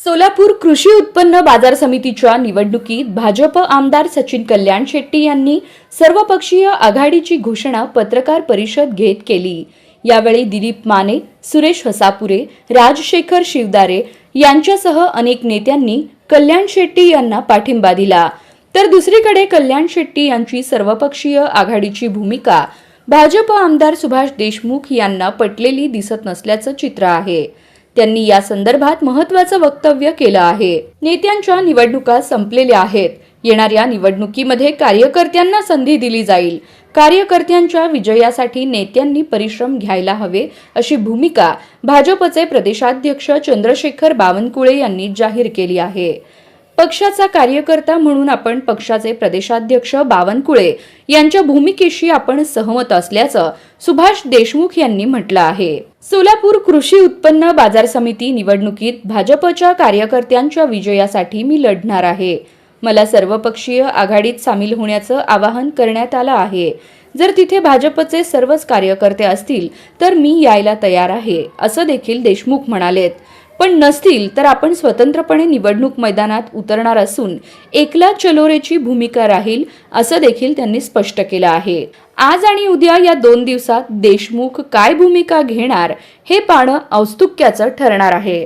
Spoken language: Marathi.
सोलापूर कृषी उत्पन्न बाजार समितीच्या निवडणुकीत भाजप आमदार सचिन कल्याण शेट्टी यांनी सर्वपक्षीय आघाडीची घोषणा पत्रकार परिषद घेत केली। यावेळी दिलीप माने, सुरेश हसापुरे, राजशेखर शिवदारे यांच्यासह अनेक नेत्यांनी कल्याण शेट्टी यांना पाठिंबा दिला। तर दुसरीकडे कल्याण शेट्टी यांची सर्वपक्षीय आघाडीची भूमिका भाजप आमदार सुभाष देशमुख यांना पटलेली दिसत नसल्याचं चित्र आहे। त्यांनी या संदर्भात महत्त्वाचं वक्तव्य केलं आहे। नेत्यांच्या निवडणुका संपलेल्या आहेत। येणाऱ्या निवडणुकीमध्ये कार्यकर्त्यांना संधी दिली जाईल। कार्यकर्त्यांच्या विजयासाठी नेत्यांनी परिश्रम घ्यायला हवे अशी भूमिका भाजपचे प्रदेशाध्यक्ष चंद्रशेखर बावनकुळे यांनी जाहीर केली आहे। पक्षाचा कार्यकर्ता म्हणून आपण पक्षाचे प्रदेशाध्यक्ष बावनकुळे यांच्या भूमिकेशी आपण सहमत असल्याचं सुभाष देशमुख यांनी म्हटलं आहे। सोलापूर कृषी उत्पन्न बाजार समिती निवडणुकीत भाजपच्या कार्यकर्त्यांच्या विजयासाठी मी लढणार आहे। मला सर्वपक्षीय आघाडीत सामील होण्याचं आवाहन करण्यात आलं आहे। जर तिथे भाजपचे सर्वच कार्यकर्ते असतील तर मी यायला तयार आहे, असं देखील देशमुख म्हणालेत। पण नसतील तर आपण स्वतंत्रपणे निवडणूक मैदानात उतरणार असून एकला चलोरेची भूमिका राहील, असं देखील त्यांनी स्पष्ट केलं आहे। आज आणि उद्या या 2 दिवसात देशमुख काय भूमिका घेणार हे पाहणं औत्सुक्याचं ठरणार आहे।